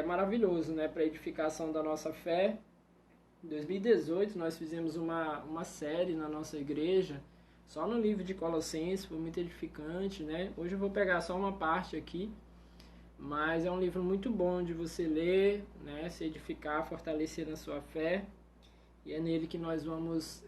maravilhoso, né? Para edificação da nossa fé. Em 2018 nós fizemos uma série na nossa igreja, só no livro de Colossenses, foi muito edificante, né? Hoje eu vou pegar só uma parte aqui, mas é um livro muito bom de você ler, né? Se edificar, fortalecer na sua fé, e é nele que nós vamos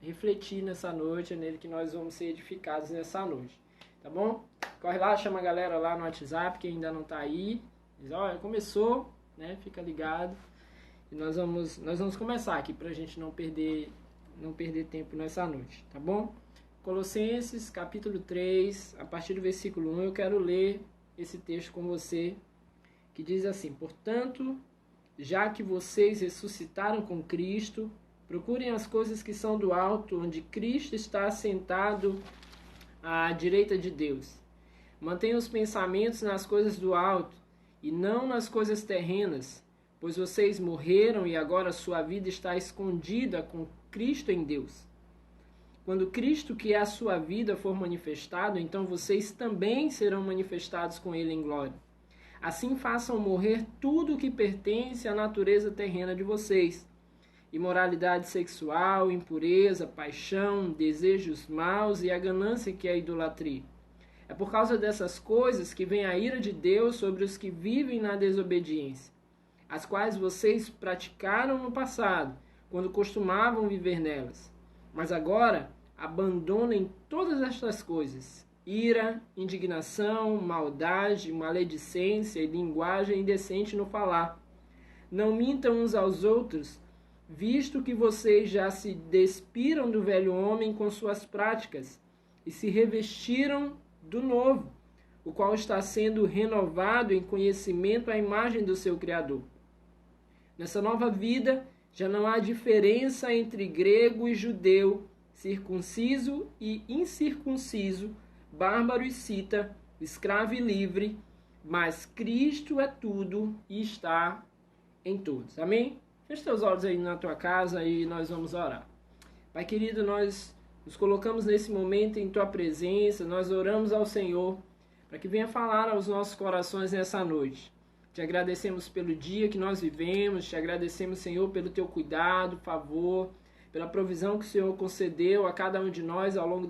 refletir nessa noite, é nele que nós vamos ser edificados nessa noite, tá bom? Corre lá, chama a galera lá no WhatsApp, que ainda não tá aí, diz, olha, começou, né? Fica ligado. E nós vamos começar aqui para a gente não perder tempo nessa noite, tá bom? Colossenses, capítulo 3, a partir do versículo 1, eu quero ler esse texto com você, que diz assim: portanto, já que vocês ressuscitaram com Cristo, procurem as coisas que são do alto, onde Cristo está assentado à direita de Deus. Mantenham os pensamentos nas coisas do alto e não nas coisas terrenas, pois vocês morreram e agora sua vida está escondida com Cristo em Deus. Quando Cristo, que é a sua vida, for manifestado, então vocês também serão manifestados com Ele em glória. Assim façam morrer tudo o que pertence à natureza terrena de vocês: imoralidade sexual, impureza, paixão, desejos maus e a ganância, que é a idolatria. É por causa dessas coisas que vem a ira de Deus sobre os que vivem na desobediência, as quais vocês praticaram no passado, quando costumavam viver nelas. Mas agora abandonem todas estas coisas: ira, indignação, maldade, maledicência e linguagem indecente no falar. Não mintam uns aos outros, visto que vocês já se despiram do velho homem com suas práticas e se revestiram do novo, o qual está sendo renovado em conhecimento à imagem do seu Criador. Nessa nova vida, já não há diferença entre grego e judeu, circunciso e incircunciso, bárbaro e cita, escravo e livre, mas Cristo é tudo e está em todos. Amém? Feche teus olhos aí na tua casa e nós vamos orar. Pai querido, nós nos colocamos nesse momento em tua presença, nós oramos ao Senhor para que venha falar aos nossos corações nessa noite. Te agradecemos pelo dia que nós vivemos, te agradecemos, Senhor, pelo teu cuidado, favor, pela provisão que o Senhor concedeu a cada um de nós ao longo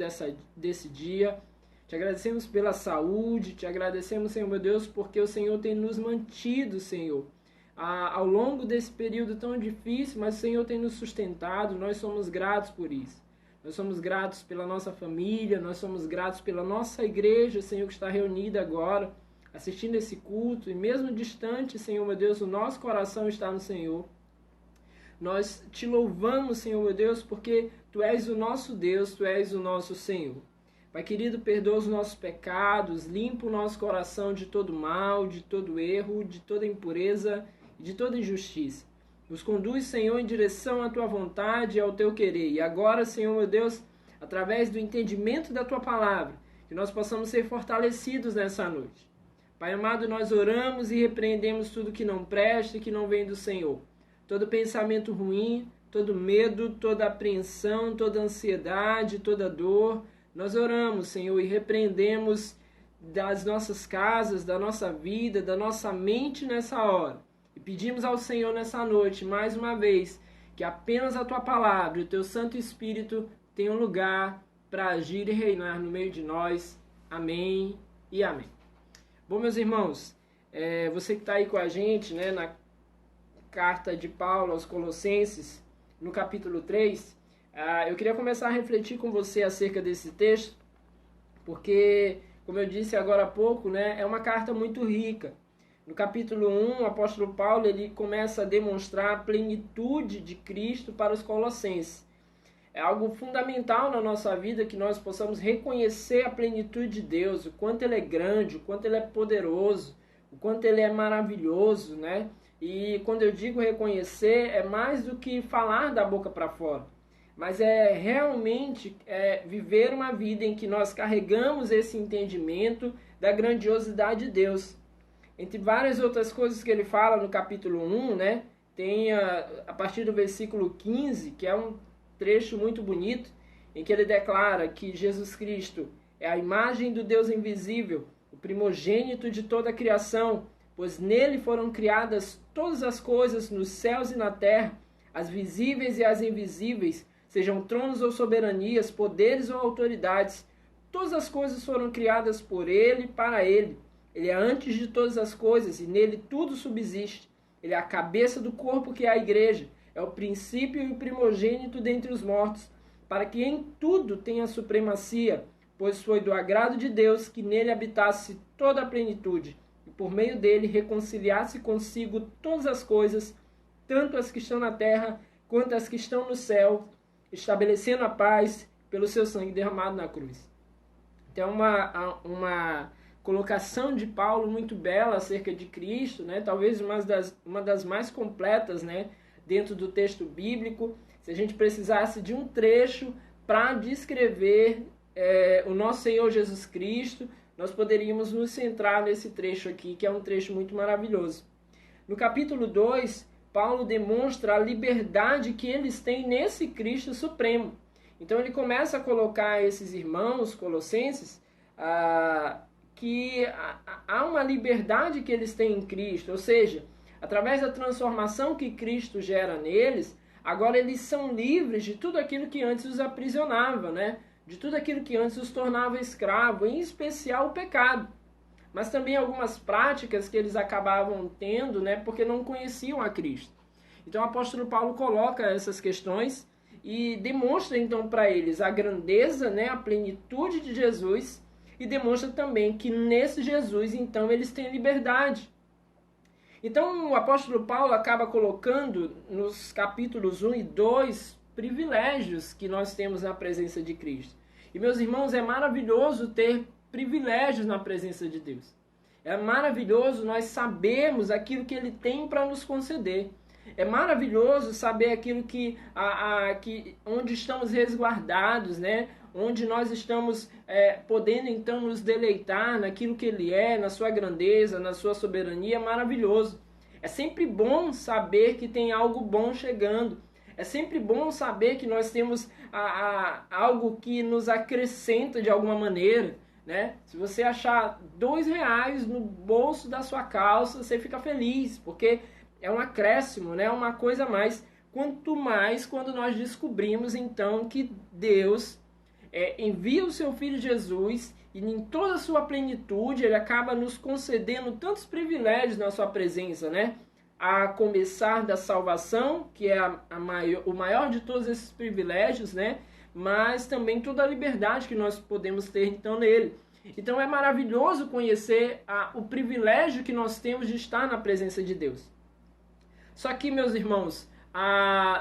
desse dia. Te agradecemos pela saúde, te agradecemos, Senhor, meu Deus, porque o Senhor tem nos mantido, Senhor, ao longo desse período tão difícil, mas o Senhor tem nos sustentado, nós somos gratos por isso. Nós somos gratos pela nossa família, nós somos gratos pela nossa igreja, Senhor, que está reunida agora, assistindo esse culto, e mesmo distante, Senhor, meu Deus, o nosso coração está no Senhor. Nós te louvamos, Senhor, meu Deus, porque Tu és o nosso Deus, Tu és o nosso Senhor. Pai querido, perdoa os nossos pecados, limpa o nosso coração de todo mal, de todo erro, de toda impureza e de toda injustiça. Nos conduz, Senhor, em direção à Tua vontade e ao Teu querer. E agora, Senhor, meu Deus, através do entendimento da Tua palavra, que nós possamos ser fortalecidos nessa noite. Pai amado, nós oramos e repreendemos tudo que não presta e que não vem do Senhor. Todo pensamento ruim, todo medo, toda apreensão, toda ansiedade, toda dor. Nós oramos, Senhor, e repreendemos das nossas casas, da nossa vida, da nossa mente nessa hora. E pedimos ao Senhor nessa noite, mais uma vez, que apenas a Tua palavra e o Teu Santo Espírito tenham lugar para agir e reinar no meio de nós. Amém e amém. Bom, meus irmãos, você que está aí com a gente, né, na carta de Paulo aos Colossenses, no capítulo 3, eu queria começar a refletir com você acerca desse texto, porque, como eu disse agora há pouco, né, é uma carta muito rica. No capítulo 1, o apóstolo Paulo ele começa a demonstrar a plenitude de Cristo para os colossenses. É algo fundamental na nossa vida que nós possamos reconhecer a plenitude de Deus, o quanto Ele é grande, o quanto Ele é poderoso, o quanto Ele é maravilhoso, né? E quando eu digo reconhecer, é mais do que falar da boca para fora, mas é realmente viver uma vida em que nós carregamos esse entendimento da grandiosidade de Deus. Entre várias outras coisas que ele fala no capítulo 1, né? Tem a partir do versículo 15, que é um trecho muito bonito, em que ele declara que Jesus Cristo é a imagem do Deus invisível, o primogênito de toda a criação, pois nele foram criadas todas as coisas nos céus e na terra, as visíveis e as invisíveis, sejam tronos ou soberanias, poderes ou autoridades. Todas as coisas foram criadas por ele e para ele. Ele é antes de todas as coisas e nele tudo subsiste. Ele é a cabeça do corpo que é a igreja. É o princípio e o primogênito dentre os mortos, para que em tudo tenha supremacia, pois foi do agrado de Deus que nele habitasse toda a plenitude, e por meio dele reconciliasse consigo todas as coisas, tanto as que estão na terra quanto as que estão no céu, estabelecendo a paz pelo seu sangue derramado na cruz. Então, uma colocação de Paulo muito bela acerca de Cristo, né? Talvez uma das mais completas, né? Dentro do texto bíblico. Se a gente precisasse de um trecho para descrever o nosso Senhor Jesus Cristo, nós poderíamos nos centrar nesse trecho aqui, que é um trecho muito maravilhoso. No capítulo 2, Paulo demonstra a liberdade que eles têm nesse Cristo supremo. Então ele começa a colocar esses irmãos colossenses que há uma liberdade que eles têm em Cristo, ou seja, através da transformação que Cristo gera neles, agora eles são livres de tudo aquilo que antes os aprisionava, né? De tudo aquilo que antes os tornava escravos, em especial o pecado. Mas também algumas práticas que eles acabavam tendo, né, porque não conheciam a Cristo. Então o apóstolo Paulo coloca essas questões e demonstra então para eles a grandeza, né, a plenitude de Jesus, e demonstra também que nesse Jesus então eles têm liberdade. Então o apóstolo Paulo acaba colocando nos capítulos 1 e 2 privilégios que nós temos na presença de Cristo. E meus irmãos, é maravilhoso ter privilégios na presença de Deus. É maravilhoso nós sabermos aquilo que Ele tem para nos conceder. É maravilhoso saber aquilo que onde estamos resguardados, né? Onde nós estamos podendo então nos deleitar naquilo que Ele é, na sua grandeza, na sua soberania. É maravilhoso. É sempre bom saber que tem algo bom chegando. É sempre bom saber que nós temos algo que nos acrescenta de alguma maneira, né? Se você achar R$2 no bolso da sua calça, você fica feliz, porque é um acréscimo, né? Uma coisa a mais. Quanto mais quando nós descobrimos, então, que Deus envia o seu Filho Jesus e em toda a sua plenitude Ele acaba nos concedendo tantos privilégios na sua presença, né? A começar da salvação, que é o maior de todos esses privilégios, né? Mas também toda a liberdade que nós podemos ter então nele. Então é maravilhoso conhecer o privilégio que nós temos de estar na presença de Deus. Só que, meus irmãos,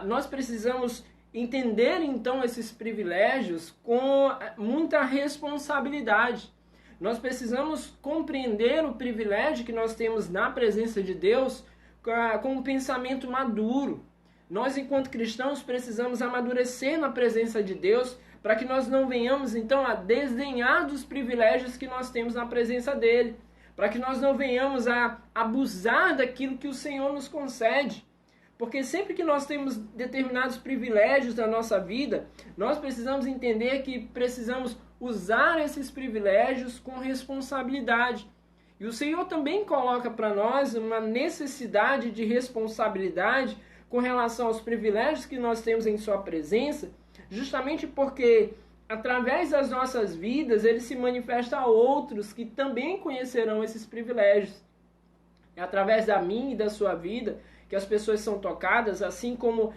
nós precisamos entender então esses privilégios com muita responsabilidade. Nós precisamos compreender o privilégio que nós temos na presença de Deus com um pensamento maduro. Nós, enquanto cristãos, precisamos amadurecer na presença de Deus para que nós não venhamos, então, a desdenhar dos privilégios que nós temos na presença dEle, para que nós não venhamos a abusar daquilo que o Senhor nos concede. Porque sempre que nós temos determinados privilégios na nossa vida, nós precisamos entender que precisamos usar esses privilégios com responsabilidade. E o Senhor também coloca para nós uma necessidade de responsabilidade com relação aos privilégios que nós temos em sua presença, justamente porque através das nossas vidas ele se manifesta a outros que também conhecerão esses privilégios. É através da minha e da sua vida que as pessoas são tocadas, assim como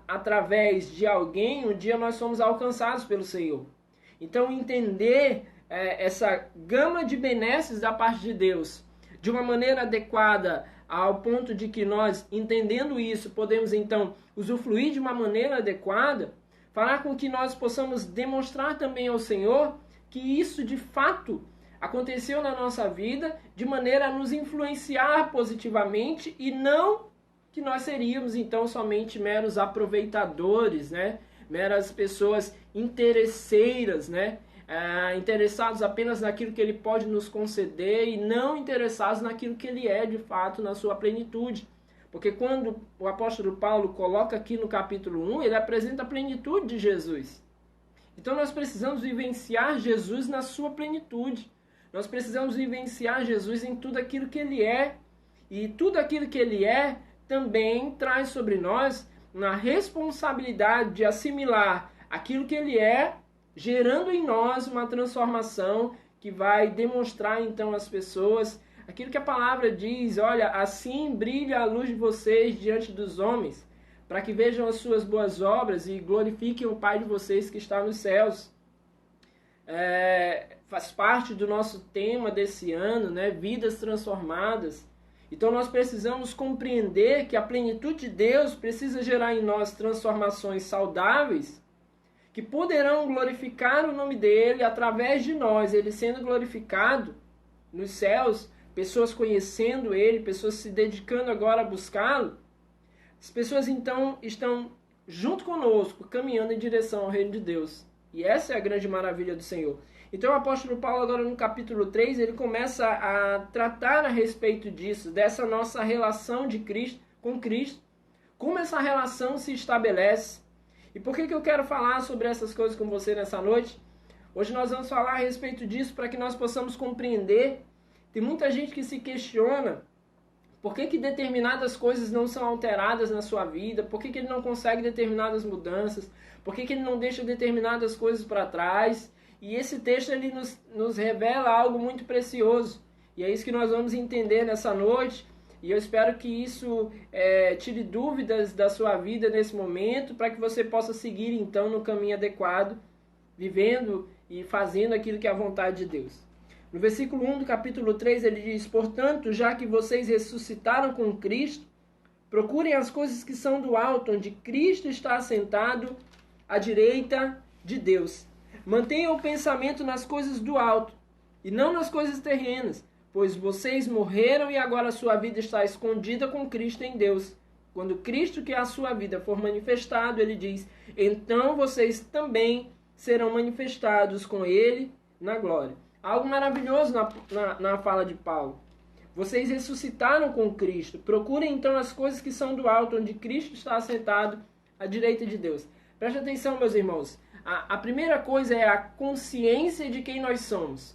através de alguém, um dia nós somos alcançados pelo Senhor. Então entender essa gama de benesses da parte de Deus de uma maneira adequada, ao ponto de que nós, entendendo isso, podemos então usufruir de uma maneira adequada, fará com que nós possamos demonstrar também ao Senhor que isso de fato aconteceu na nossa vida de maneira a nos influenciar positivamente e não que nós seríamos então somente meros aproveitadores, né? Meras pessoas interesseiras, né? Interessados apenas naquilo que Ele pode nos conceder e não interessados naquilo que Ele é de fato na sua plenitude. Porque quando o apóstolo Paulo coloca aqui no capítulo 1, ele apresenta a plenitude de Jesus. Então nós precisamos vivenciar Jesus na sua plenitude. Nós precisamos vivenciar Jesus em tudo aquilo que Ele é. E tudo aquilo que Ele é também traz sobre nós uma responsabilidade de assimilar aquilo que Ele é, gerando em nós uma transformação que vai demonstrar então às pessoas aquilo que a palavra diz: olha, assim brilha a luz de vocês diante dos homens, para que vejam as suas boas obras e glorifiquem o Pai de vocês que está nos céus. Faz parte do nosso tema desse ano, né? Vidas transformadas. Então nós precisamos compreender que a plenitude de Deus precisa gerar em nós transformações saudáveis que poderão glorificar o nome dele através de nós, ele sendo glorificado nos céus, pessoas conhecendo ele, pessoas se dedicando agora a buscá-lo. As pessoas então estão junto conosco, caminhando em direção ao reino de Deus. E essa é a grande maravilha do Senhor. Então o apóstolo Paulo agora no capítulo 3, ele começa a tratar a respeito disso, dessa nossa relação de Cristo com Cristo, como essa relação se estabelece. E por que eu quero falar sobre essas coisas com você nessa noite? Hoje nós vamos falar a respeito disso para que nós possamos compreender. Tem muita gente que se questiona por que determinadas coisas não são alteradas na sua vida, por que ele não consegue determinadas mudanças, por que ele não deixa determinadas coisas para trás. E esse texto ele nos revela algo muito precioso. E é isso que nós vamos entender nessa noite. E eu espero que isso tire dúvidas da sua vida nesse momento, para que você possa seguir então no caminho adequado, vivendo e fazendo aquilo que é a vontade de Deus. No versículo 1 do capítulo 3 ele diz: portanto, já que vocês ressuscitaram com Cristo, procurem as coisas que são do alto, onde Cristo está assentado à direita de Deus. Mantenham o pensamento nas coisas do alto, e não nas coisas terrenas, pois vocês morreram e agora a sua vida está escondida com Cristo em Deus. Quando Cristo, que é a sua vida, for manifestado, ele diz, então vocês também serão manifestados com ele na glória. Algo maravilhoso na fala de Paulo. Vocês ressuscitaram com Cristo. Procurem então as coisas que são do alto, onde Cristo está assentado à direita de Deus. Preste atenção, meus irmãos. A primeira coisa é a consciência de quem nós somos.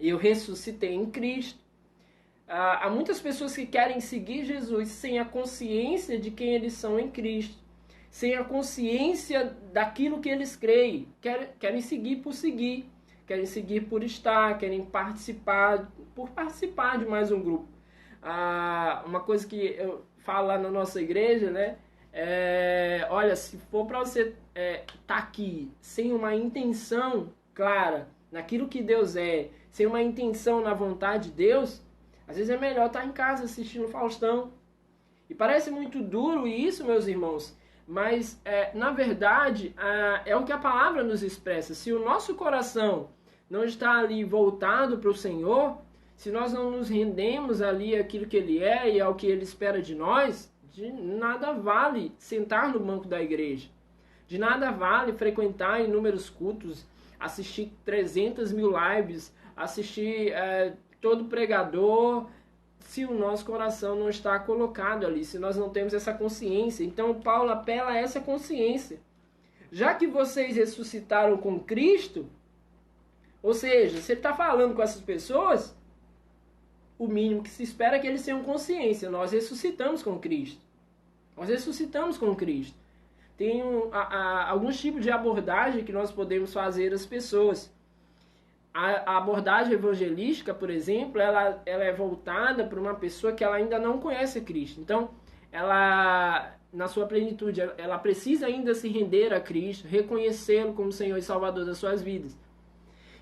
Eu ressuscitei em Cristo. Há muitas pessoas que querem seguir Jesus sem a consciência de quem eles são em Cristo, sem a consciência daquilo que eles creem. Querem seguir por seguir, querem seguir por estar, querem participar, por participar de mais um grupo. Uma coisa que eu falo lá na nossa igreja, né? Olha, se for para você estar aqui sem uma intenção clara naquilo que Deus é, sem uma intenção na vontade de Deus, às vezes é melhor estar em casa assistindo Faustão. E parece muito duro isso, meus irmãos, mas na verdade é o que a palavra nos expressa. Se o nosso coração não está ali voltado para o Senhor, se nós não nos rendemos ali àquilo que Ele é e ao que Ele espera de nós, de nada vale sentar no banco da igreja. De nada vale frequentar inúmeros cultos, assistir 300 mil lives, assistir todo pregador, se o nosso coração não está colocado ali, se nós não temos essa consciência. Então Paulo apela a essa consciência. Já que vocês ressuscitaram com Cristo, ou seja, se ele está falando com essas pessoas, o mínimo que se espera é que eles tenham consciência. Nós ressuscitamos com Cristo. Nós ressuscitamos com Cristo. Tem alguns tipos de abordagem que nós podemos fazer às pessoas. A abordagem evangelística, por exemplo, ela é voltada para uma pessoa que ela ainda não conhece Cristo. Então, ela, na sua plenitude, ela precisa ainda se render a Cristo, reconhecê-lo como Senhor e Salvador das suas vidas.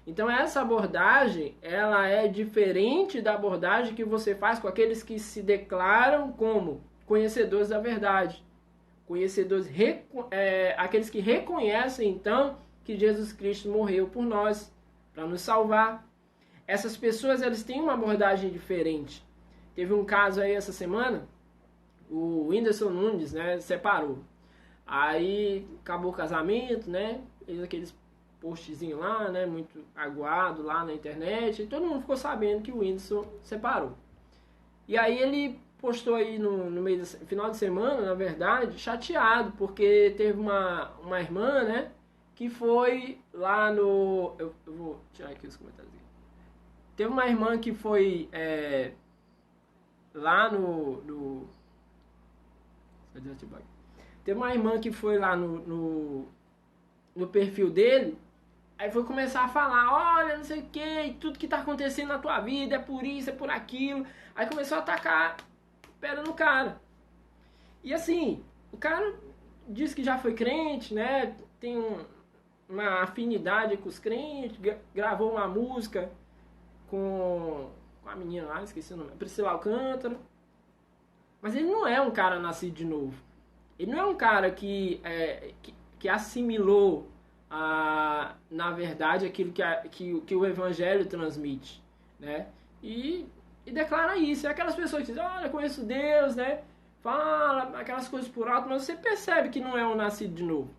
Então, essa abordagem, ela é diferente da abordagem que você faz com aqueles que se declaram como conhecedores da verdade. Conhecedores, aqueles que reconhecem, então, que Jesus Cristo morreu por nós, para nos salvar. Essas pessoas, elas têm uma abordagem diferente. Teve um caso aí essa semana, o Whindersson Nunes, né, separou. Aí, acabou o casamento, né, fez aqueles postzinhos lá, né, muito aguado lá na internet, e todo mundo ficou sabendo que o Whindersson separou. E aí ele postou aí no meio do final de semana, na verdade, chateado, porque teve uma irmã, né, que foi lá no... Eu vou tirar aqui os comentários. Teve uma irmã que foi lá Teve uma irmã que foi lá no perfil dele, aí foi começar a falar, olha, não sei o que, tudo que tá acontecendo na tua vida é por isso, é por aquilo. Aí começou a atacar pedra no cara. E assim, o cara diz que já foi crente, né? Tem uma afinidade com os crentes, gravou uma música com a menina lá, esqueci o nome, Priscila Alcântara. Mas ele não é um cara nascido de novo. Ele não é um cara que assimilou, na verdade, aquilo que o Evangelho transmite, né? E declara isso. É aquelas pessoas que dizem, olha, eu conheço Deus, né? Fala aquelas coisas por alto, mas você percebe que não é um nascido de novo.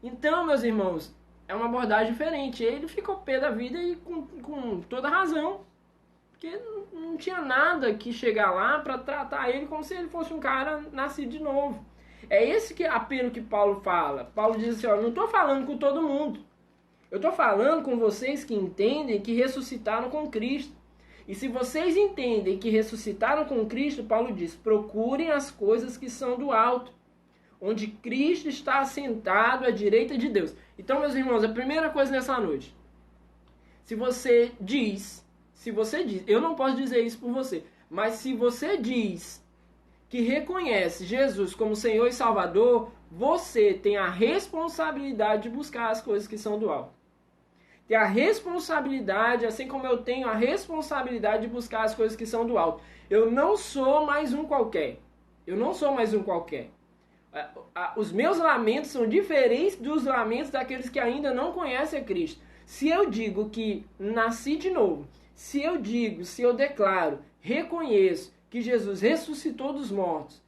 Então, meus irmãos, é uma abordagem diferente. Ele ficou pé da vida e com toda razão. Porque não tinha nada que chegar lá para tratar ele como se ele fosse um cara nascido de novo. É esse apelo que Paulo fala. Paulo diz assim, ó, não estou falando com todo mundo. Eu estou falando com vocês que entendem que ressuscitaram com Cristo. E se vocês entendem que ressuscitaram com Cristo, Paulo diz, procurem as coisas que são do alto, onde Cristo está assentado à direita de Deus. Então, meus irmãos, a primeira coisa nessa noite, se você diz, eu não posso dizer isso por você, mas se você diz que reconhece Jesus como Senhor e Salvador, você tem a responsabilidade de buscar as coisas que são do alto. Tem a responsabilidade, assim como eu tenho a responsabilidade de buscar as coisas que são do alto. Eu não sou mais um qualquer. Eu não sou mais um qualquer. Os meus lamentos são diferentes dos lamentos daqueles que ainda não conhecem a Cristo. Se eu digo que nasci de novo, se eu declaro, reconheço que Jesus ressuscitou dos mortos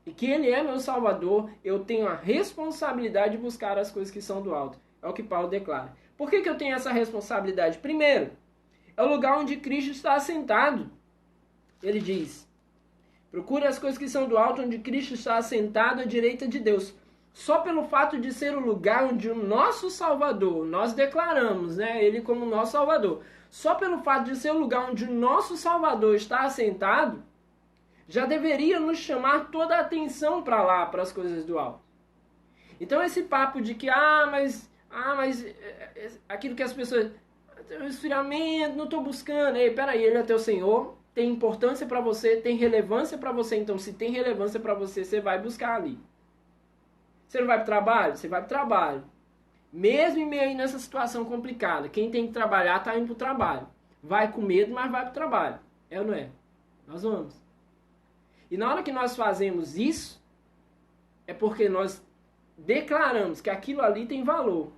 e que Ele é meu Salvador, eu tenho a responsabilidade de buscar as coisas que são do alto. É o que Paulo declara. Por que eu tenho essa responsabilidade? Primeiro, é o lugar onde Cristo está assentado. Ele diz, procure as coisas que são do alto, onde Cristo está assentado à direita de Deus. Só pelo fato de ser o lugar onde o nosso Salvador, nós declaramos, né, Ele como nosso Salvador. Só pelo fato de ser o lugar onde o nosso Salvador está assentado, já deveria nos chamar toda a atenção para lá, para as coisas do alto. Então esse papo de que, mas aquilo que as pessoas, esfriamento, não estou buscando, peraí, Ele é teu Senhor, tem importância para você, tem relevância para você, então se tem relevância para você, você vai buscar ali. Você não vai para o trabalho? Você vai para o trabalho. Mesmo em meio nessa situação complicada, quem tem que trabalhar está indo para o trabalho. Vai com medo, mas vai para o trabalho. É ou não é? Nós vamos. E na hora que nós fazemos isso, é porque nós declaramos que aquilo ali tem valor.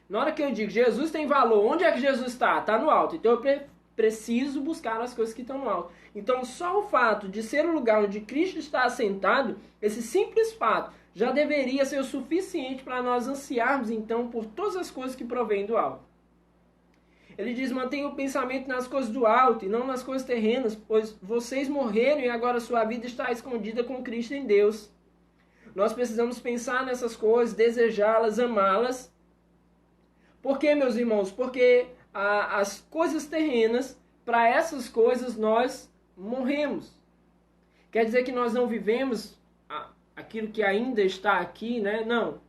Na hora que eu digo Jesus tem valor, onde é que Jesus está? Está no alto. Então eu preciso buscar as coisas que estão no alto. Então só o fato de ser o lugar onde Cristo está assentado, esse simples fato, já deveria ser o suficiente para nós ansiarmos então por todas as coisas que provêm do alto. Ele diz, mantenha o pensamento nas coisas do alto e não nas coisas terrenas, pois vocês morreram e agora sua vida está escondida com Cristo em Deus. Nós precisamos pensar nessas coisas, desejá-las, amá-las. Por quê, meus irmãos? Porque as coisas terrenas, para essas coisas nós morremos. Quer dizer que nós não vivemos aquilo que ainda está aqui, né? Não.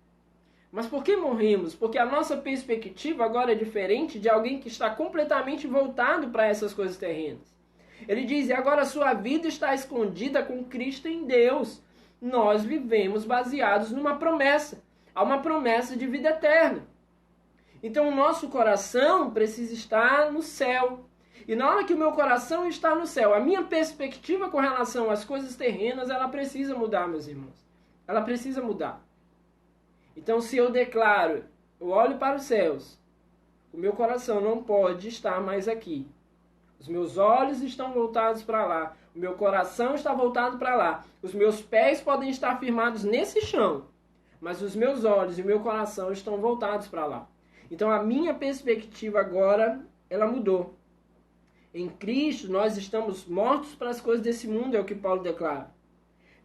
Mas por que morremos? Porque a nossa perspectiva agora é diferente de alguém que está completamente voltado para essas coisas terrenas. Ele diz, e agora a sua vida está escondida com Cristo em Deus. Nós vivemos baseados numa promessa. Há uma promessa de vida eterna. Então o nosso coração precisa estar no céu. E na hora que o meu coração está no céu, a minha perspectiva com relação às coisas terrenas, ela precisa mudar, meus irmãos. Ela precisa mudar. Então se eu declaro, eu olho para os céus, o meu coração não pode estar mais aqui. Os meus olhos estão voltados para lá. O meu coração está voltado para lá. Os meus pés podem estar firmados nesse chão. Mas os meus olhos e o meu coração estão voltados para lá. Então a minha perspectiva agora, ela mudou. Em Cristo nós estamos mortos para as coisas desse mundo, é o que Paulo declara.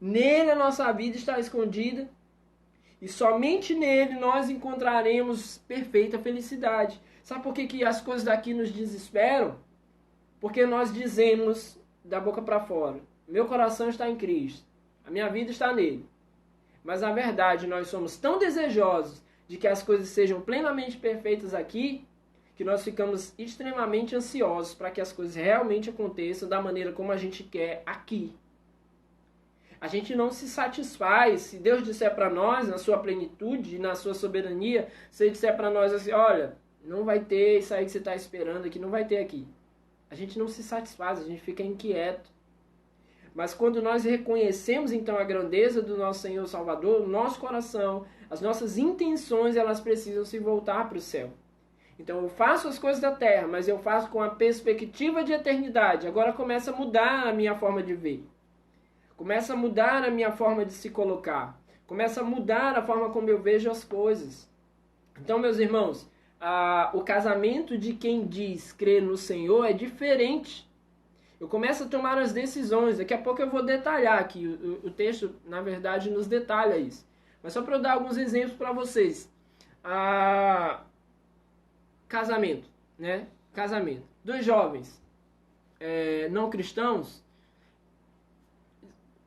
Nele a nossa vida está escondida. E somente nele nós encontraremos perfeita felicidade. Sabe por que as coisas daqui nos desesperam? Porque nós dizemos da boca para fora, meu coração está em Cristo, a minha vida está nele. Mas na verdade nós somos tão desejosos de que as coisas sejam plenamente perfeitas aqui, que nós ficamos extremamente ansiosos para que as coisas realmente aconteçam da maneira como a gente quer aqui. A gente não se satisfaz, se Deus disser para nós, na sua plenitude e na sua soberania, se Ele disser para nós assim, olha, não vai ter isso aí que você está esperando aqui, não vai ter aqui. A gente não se satisfaz, a gente fica inquieto. Mas quando nós reconhecemos então a grandeza do nosso Senhor Salvador, o nosso coração, as nossas intenções, elas precisam se voltar para o céu. Então eu faço as coisas da terra, mas eu faço com a perspectiva de eternidade. Agora começa a mudar a minha forma de ver. Começa a mudar a minha forma de se colocar. Começa a mudar a forma como eu vejo as coisas. Então, meus irmãos, o casamento de quem diz crer no Senhor é diferente. Eu começo a tomar as decisões. Daqui a pouco eu vou detalhar aqui. O texto, na verdade, nos detalha isso. Mas só para eu dar alguns exemplos para vocês. Casamento, né? Casamento. Dois jovens não cristãos,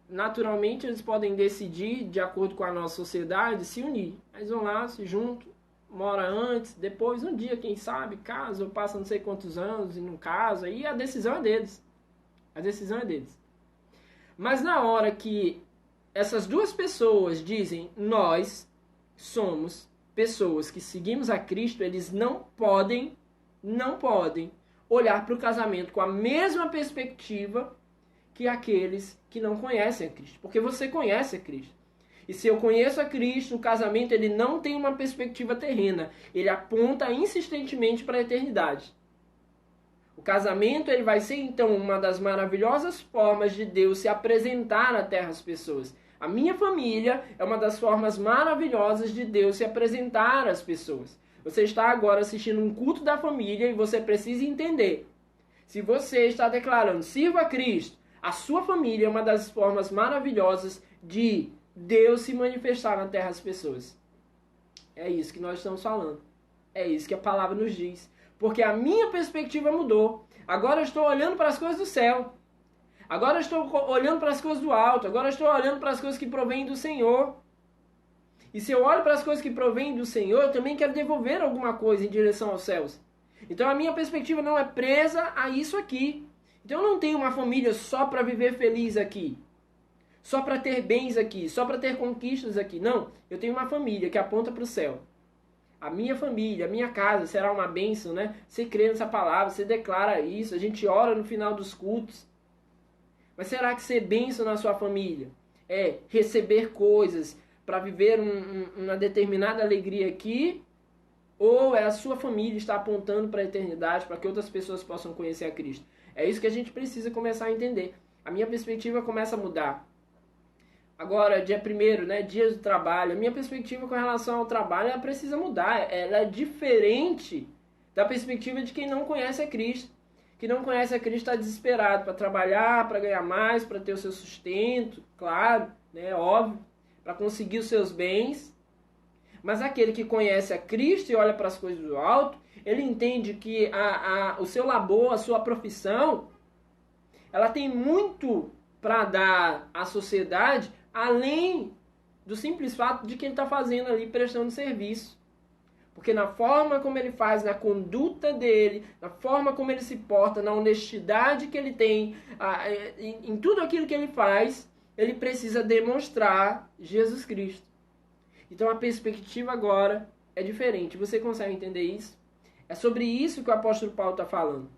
naturalmente eles podem decidir, de acordo com a nossa sociedade, se unir. Eles vão lá, se juntam, mora antes, depois, um dia, quem sabe, casa, ou passa não sei quantos anos e não casa, e a decisão é deles. A decisão é deles. Mas na hora que essas duas pessoas dizem, nós somos pessoas que seguimos a Cristo, eles não podem olhar para o casamento com a mesma perspectiva que aqueles que não conhecem a Cristo. Porque você conhece a Cristo. E se eu conheço a Cristo, o casamento ele não tem uma perspectiva terrena. Ele aponta insistentemente para a eternidade. O casamento ele vai ser, então, uma das maravilhosas formas de Deus se apresentar na terra às pessoas. A minha família é uma das formas maravilhosas de Deus se apresentar às pessoas. Você está agora assistindo um culto da família e você precisa entender. Se você está declarando, sirva a Cristo, a sua família é uma das formas maravilhosas de Deus se manifestar na terra às pessoas. É isso que nós estamos falando. É isso que a palavra nos diz. Porque a minha perspectiva mudou. Agora eu estou olhando para as coisas do céu. Agora eu estou olhando para as coisas do alto. Agora eu estou olhando para as coisas que provêm do Senhor. E se eu olho para as coisas que provêm do Senhor, eu também quero devolver alguma coisa em direção aos céus. Então a minha perspectiva não é presa a isso aqui. Então eu não tenho uma família só para viver feliz aqui. Só para ter bens aqui. Só para ter conquistas aqui. Não. Eu tenho uma família que aponta para o céu. A minha família, a minha casa será uma bênção, né? Você crê nessa palavra, você declara isso, a gente ora no final dos cultos. Mas será que ser bênção na sua família é receber coisas para viver uma determinada alegria aqui? Ou é a sua família está apontando para a eternidade, para que outras pessoas possam conhecer a Cristo? É isso que a gente precisa começar a entender. A minha perspectiva começa a mudar. Agora, dia 1º, né, dia do trabalho, a minha perspectiva com relação ao trabalho, ela precisa mudar. Ela é diferente da perspectiva de quem não conhece a Cristo. Quem não conhece a Cristo está desesperado para trabalhar, para ganhar mais, para ter o seu sustento, claro, né, óbvio, para conseguir os seus bens. Mas aquele que conhece a Cristo e olha para as coisas do alto, ele entende que o seu labor, a sua profissão, ela tem muito para dar à sociedade, além do simples fato de que ele está fazendo ali, prestando serviço. Porque na forma como ele faz, na conduta dele, na forma como ele se porta, na honestidade que ele tem, em tudo aquilo que ele faz, ele precisa demonstrar Jesus Cristo. Então a perspectiva agora é diferente. Você consegue entender isso? É sobre isso que o apóstolo Paulo está falando.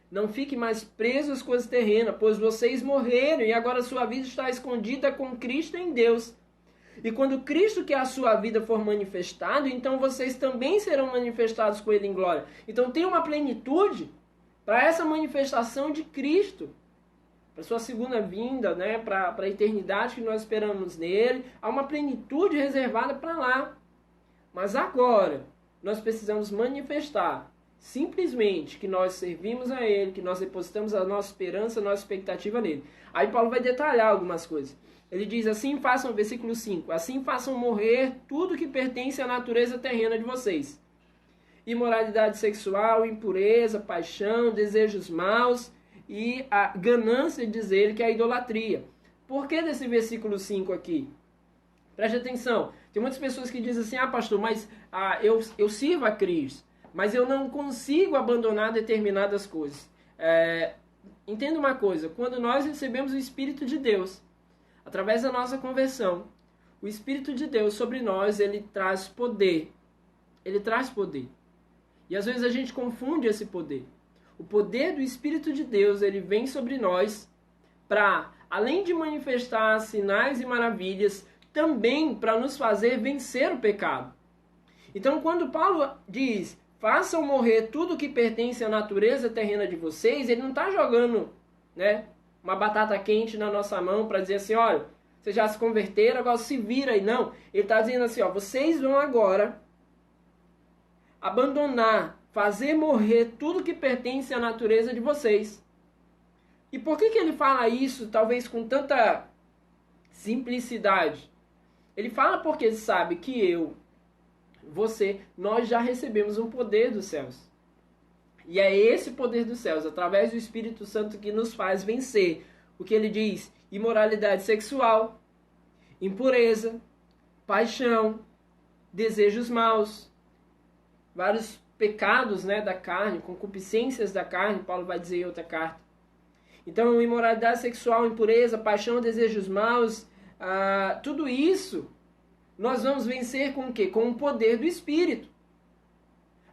Não fique mais preso às coisas terrenas, pois vocês morreram e agora sua vida está escondida com Cristo em Deus. E quando Cristo, que é a sua vida, for manifestado, então vocês também serão manifestados com Ele em glória. Então tem uma plenitude para essa manifestação de Cristo, para sua segunda vinda, né? Para a eternidade que nós esperamos nele. Há uma plenitude reservada para lá. Mas agora nós precisamos manifestar simplesmente que nós servimos a Ele, que nós depositamos a nossa esperança, a nossa expectativa nele. Aí Paulo vai detalhar algumas coisas. Ele diz assim, façam, versículo 5, assim façam morrer tudo que pertence à natureza terrena de vocês. imoralidade sexual, impureza, paixão, desejos maus e a ganância, diz ele, que é a idolatria. Por que desse versículo 5 aqui? Preste atenção. Tem muitas pessoas que dizem assim, pastor, mas eu sirvo a Cristo, mas eu não consigo abandonar determinadas coisas. Entenda uma coisa, quando nós recebemos o Espírito de Deus, através da nossa conversão, o Espírito de Deus sobre nós, ele traz poder. Ele traz poder. E às vezes a gente confunde esse poder. O poder do Espírito de Deus, ele vem sobre nós para, além de manifestar sinais e maravilhas, também para nos fazer vencer o pecado. Então, quando Paulo diz, façam morrer tudo que pertence à natureza terrena de vocês, ele não está jogando, uma batata quente na nossa mão para dizer assim, olha, vocês já se converteram, agora se vira aí. Não, ele está dizendo assim, vocês vão agora abandonar, fazer morrer tudo que pertence à natureza de vocês. E por que ele fala isso, talvez com tanta simplicidade? Ele fala porque ele sabe que nós já recebemos um poder dos céus. E é esse poder dos céus, através do Espírito Santo, que nos faz vencer o que ele diz: imoralidade sexual, impureza, paixão, desejos maus, vários pecados da carne, concupiscências da carne, Paulo vai dizer em outra carta. Então, imoralidade sexual, impureza, paixão, desejos maus, tudo isso nós vamos vencer com o quê? Com o poder do Espírito.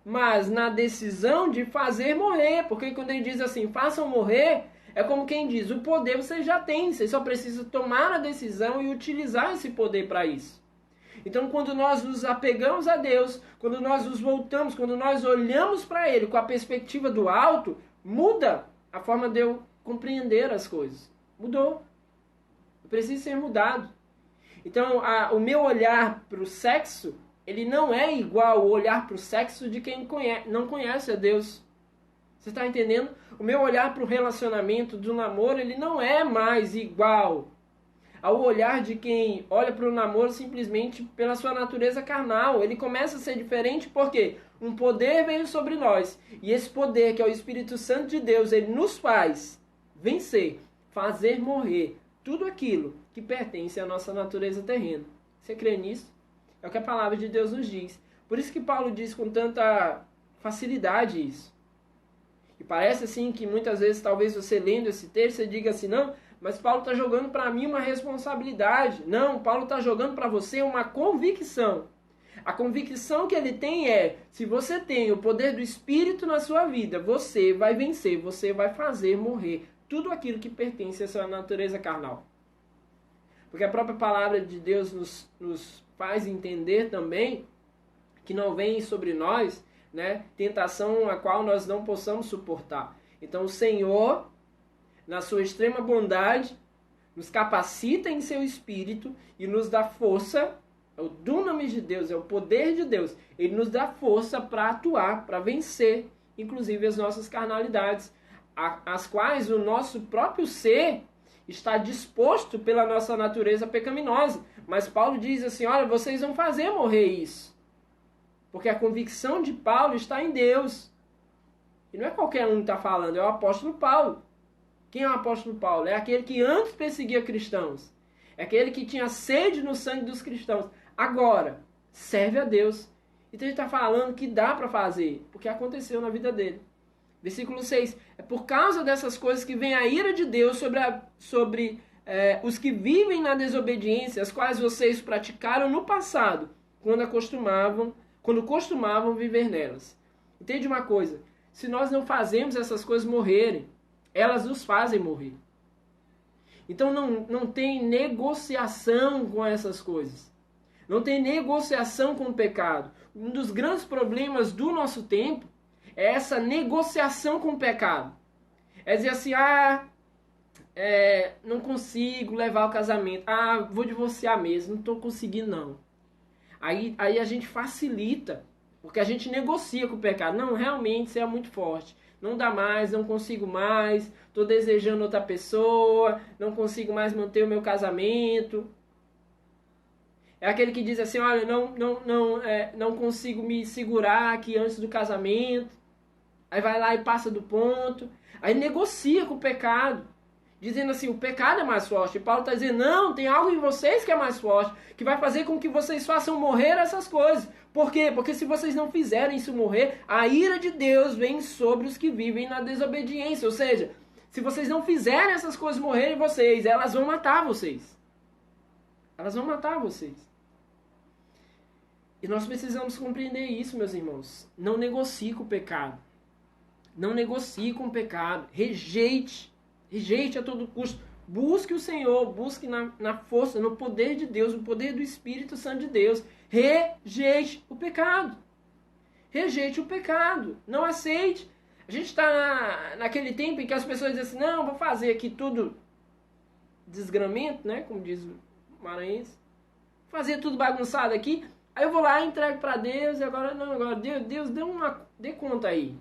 Mas na decisão de fazer morrer, porque quando ele diz assim, façam morrer, é como quem diz, o poder você já tem, você só precisa tomar a decisão e utilizar esse poder para isso. Então, quando nós nos apegamos a Deus, quando nós nos voltamos, quando nós olhamos para Ele com a perspectiva do alto, muda a forma de eu compreender as coisas. Mudou. Precisa ser mudado. Então, o meu olhar para o sexo, ele não é igual ao olhar para o sexo de quem não conhece a Deus. Você está entendendo? O meu olhar para o relacionamento, do namoro, ele não é mais igual ao olhar de quem olha para o namoro simplesmente pela sua natureza carnal. Ele começa a ser diferente porque um poder veio sobre nós. E esse poder, que é o Espírito Santo de Deus, ele nos faz vencer, fazer morrer tudo aquilo que pertence à nossa natureza terrena. Você crê nisso? É o que a palavra de Deus nos diz. Por isso que Paulo diz com tanta facilidade isso. E parece assim que muitas vezes, talvez você lendo esse texto, você diga assim, não, mas Paulo está jogando para mim uma responsabilidade. Não, Paulo está jogando para você uma convicção. A convicção que ele tem é, se você tem o poder do Espírito na sua vida, você vai vencer, você vai fazer morrer tudo aquilo que pertence à sua natureza carnal. Porque a própria palavra de Deus nos faz entender também que não vem sobre nós, tentação a qual nós não possamos suportar. Então o Senhor, na sua extrema bondade, nos capacita em seu Espírito e nos dá força. É o dunamis de Deus, é o poder de Deus. Ele nos dá força para atuar, para vencer, inclusive as nossas carnalidades, as quais o nosso próprio ser está disposto pela nossa natureza pecaminosa. Mas Paulo diz assim, olha, vocês vão fazer morrer isso. Porque a convicção de Paulo está em Deus. E não é qualquer um que está falando, é o apóstolo Paulo. Quem é o apóstolo Paulo? É aquele que antes perseguia cristãos. É aquele que tinha sede no sangue dos cristãos. Agora, serve a Deus. Então ele está falando que dá para fazer, porque aconteceu na vida dele. Versículo 6. É por causa dessas coisas que vem a ira de Deus sobre os que vivem na desobediência, as quais vocês praticaram no passado, quando costumavam viver nelas. Entende uma coisa? Se nós não fazemos essas coisas morrerem, elas nos fazem morrer. Então não tem negociação com essas coisas. Não tem negociação com o pecado. Um dos grandes problemas do nosso tempo é essa negociação com o pecado. É dizer assim, não consigo levar o casamento. Vou divorciar mesmo, não estou conseguindo não. Aí a gente facilita, porque a gente negocia com o pecado. Não, realmente isso é muito forte. Não dá mais, não consigo mais, estou desejando outra pessoa, não consigo mais manter o meu casamento. É aquele que diz assim, olha, não consigo me segurar aqui antes do casamento. Aí vai lá e passa do ponto. Aí negocia com o pecado. Dizendo assim, o pecado é mais forte. E Paulo está dizendo, não, tem algo em vocês que é mais forte. Que vai fazer com que vocês façam morrer essas coisas. Por quê? Porque se vocês não fizerem isso morrer, a ira de Deus vem sobre os que vivem na desobediência. Ou seja, se vocês não fizerem essas coisas morrerem em vocês, elas vão matar vocês. Elas vão matar vocês. E nós precisamos compreender isso, meus irmãos. Não negocie com o pecado. Não negocie com o pecado. Rejeite a todo custo. Busque o Senhor, busque na força, no poder de Deus, no poder do Espírito Santo de Deus. Rejeite o pecado. Rejeite o pecado. Não aceite. A gente está naquele tempo em que as pessoas dizem assim, não, vou fazer aqui tudo desgramento, né? Como diz o maranhense. Fazer tudo bagunçado aqui. Aí eu vou lá e entrego para Deus. E agora Deus dê conta aí.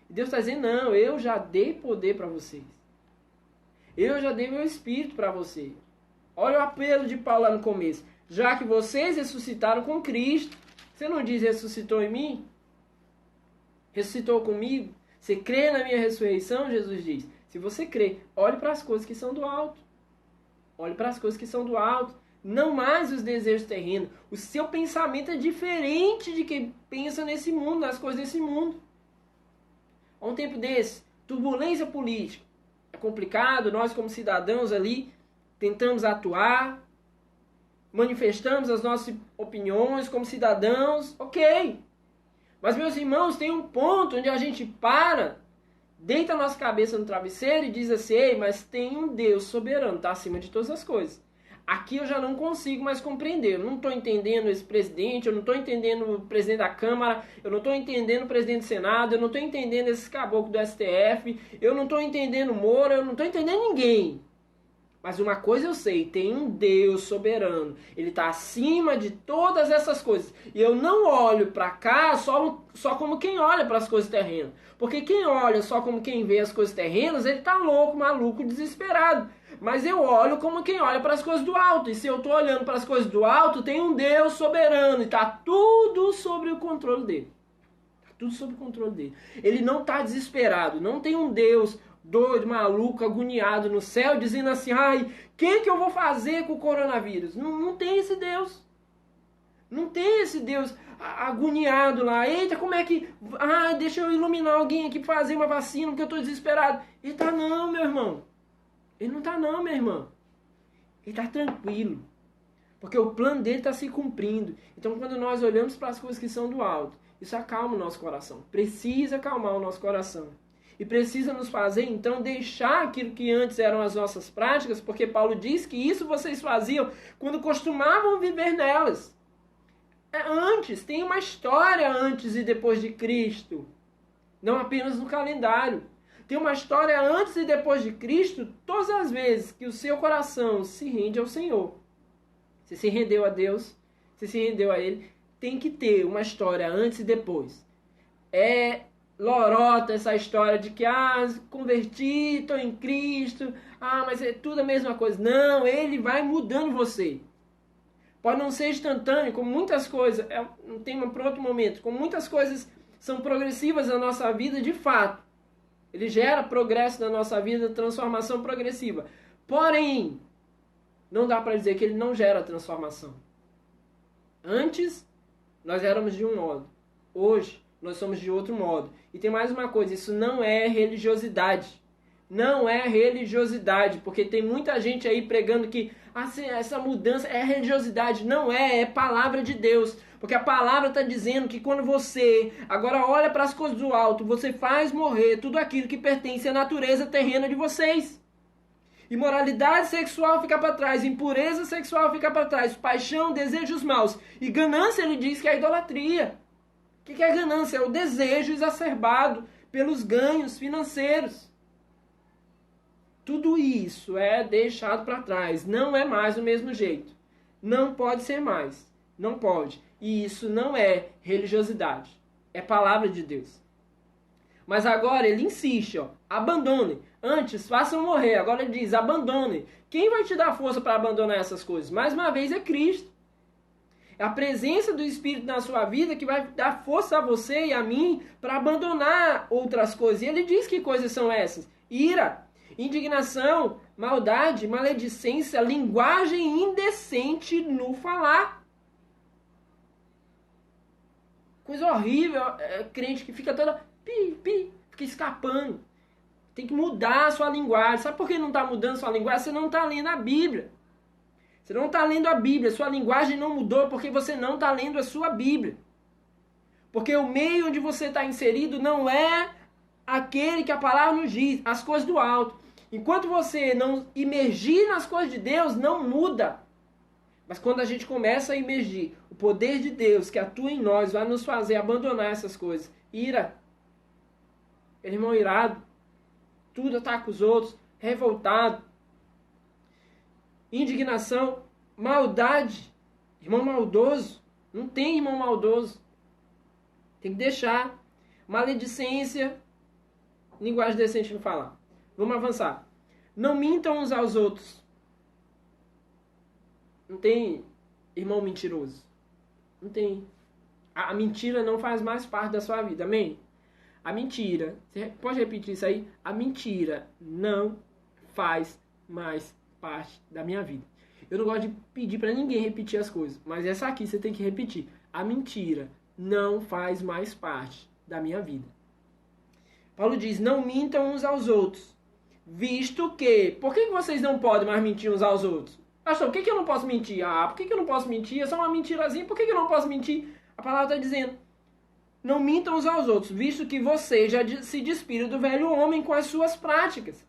E Deus está dizendo, não, eu já dei poder para vocês. Eu já dei meu Espírito para você. Olha o apelo de Paulo lá no começo. Já que vocês ressuscitaram com Cristo. Você não diz ressuscitou em mim? Ressuscitou comigo? Você crê na minha ressurreição? Jesus diz. Se você crê, olhe para as coisas que são do alto. Olhe para as coisas que são do alto. Não mais os desejos terrenos. O seu pensamento é diferente de quem pensa nesse mundo, nas coisas desse mundo. Há um tempo desse, turbulência política. É complicado, nós como cidadãos ali tentamos atuar, manifestamos as nossas opiniões como cidadãos, ok. Mas meus irmãos, tem um ponto onde a gente para, deita a nossa cabeça no travesseiro e diz assim, ei, mas tem um Deus soberano, está acima de todas as coisas. Aqui eu já não consigo mais compreender. Eu não estou entendendo esse presidente, eu não estou entendendo o presidente da Câmara, eu não estou entendendo o presidente do Senado, eu não estou entendendo esses caboclos do STF, eu não estou entendendo o Moro, eu não estou entendendo ninguém. Mas uma coisa eu sei, tem um Deus soberano. Ele está acima de todas essas coisas. E eu não olho para cá só como quem olha para as coisas terrenas. Porque quem olha só como quem vê as coisas terrenas, ele está louco, maluco, desesperado. Mas eu olho como quem olha para as coisas do alto. E se eu estou olhando para as coisas do alto, tem um Deus soberano. E está tudo sobre o controle dele. Está tudo sob o controle dele. Ele não está desesperado. Não tem um Deus doido, maluco, agoniado no céu, dizendo assim, ai, que eu vou fazer com o coronavírus? Não tem esse Deus. Não tem esse Deus agoniado lá. Eita, como é que... Ah, deixa eu iluminar alguém aqui para fazer uma vacina, porque eu estou desesperado. Ele está não, meu irmão. Ele não está não, minha irmã. Ele está tranquilo. Porque o plano dele está se cumprindo. Então, quando nós olhamos para as coisas que são do alto, isso acalma o nosso coração. Precisa acalmar o nosso coração. E precisa nos fazer, então, deixar aquilo que antes eram as nossas práticas, porque Paulo diz que isso vocês faziam quando costumavam viver nelas. Antes, tem uma história antes e depois de Cristo. Não apenas no calendário. Tem uma história antes e depois de Cristo, todas as vezes que o seu coração se rende ao Senhor. Você se rendeu a Deus, você se rendeu a Ele, tem que ter uma história antes e depois. É lorota essa história de que, converti, estou em Cristo, mas é tudo a mesma coisa. Não, Ele vai mudando você. Pode não ser instantâneo, como muitas coisas, é um tema para outro momento, como muitas coisas são progressivas na nossa vida, de fato. Ele gera progresso na nossa vida, transformação progressiva. Porém, não dá para dizer que ele não gera transformação. Antes, nós éramos de um modo. Hoje, nós somos de outro modo. E tem mais uma coisa, isso não é religiosidade. Não é religiosidade, porque tem muita gente aí pregando que essa mudança é religiosidade. Não é palavra de Deus. Porque a palavra está dizendo que quando você agora olha para as coisas do alto, você faz morrer tudo aquilo que pertence à natureza terrena de vocês. Imoralidade sexual fica para trás, impureza sexual fica para trás, paixão, desejos maus. E ganância, ele diz que é idolatria. O que é ganância? É o desejo exacerbado pelos ganhos financeiros. Tudo isso é deixado para trás. Não é mais do mesmo jeito. Não pode ser mais. Não pode. E isso não é religiosidade. É palavra de Deus. Mas agora ele insiste, abandone. Antes, façam morrer. Agora ele diz, abandone. Quem vai te dar força para abandonar essas coisas? Mais uma vez é Cristo. É a presença do Espírito na sua vida que vai dar força a você e a mim para abandonar outras coisas. E ele diz que coisas são essas: ira, indignação, maldade, maledicência, linguagem indecente no falar. Coisa horrível, crente que fica toda fica escapando. Tem que mudar a sua linguagem. Sabe por que não está mudando a sua linguagem? Você não está lendo a Bíblia. Você não está lendo a Bíblia. Sua linguagem não mudou porque você não está lendo a sua Bíblia. Porque o meio onde você está inserido não é aquele que a palavra nos diz, as coisas do alto. Enquanto você não imergir nas coisas de Deus, não muda. Mas quando a gente começa a imergir, o poder de Deus que atua em nós vai nos fazer abandonar essas coisas. Ira. Irmão irado. Tudo ataca os outros. Revoltado. Indignação. Maldade. Irmão maldoso. Não tem irmão maldoso. Tem que deixar. Maledicência. Linguagem decente no falar. Vamos avançar. Não mintam uns aos outros. Não tem irmão mentiroso. Não tem. A mentira não faz mais parte da sua vida. Amém? A mentira. Você pode repetir isso aí? A mentira não faz mais parte da minha vida. Eu não gosto de pedir para ninguém repetir as coisas. Mas essa aqui você tem que repetir. A mentira não faz mais parte da minha vida. Paulo diz, não mintam uns aos outros. Visto que... Por que vocês não podem mais mentir uns aos outros? Pastor, por que eu não posso mentir? Por que eu não posso mentir? É só uma mentirazinha. Por que eu não posso mentir? A palavra está dizendo, não mintam uns aos outros, visto que vocês já se despiram do velho homem com as suas práticas.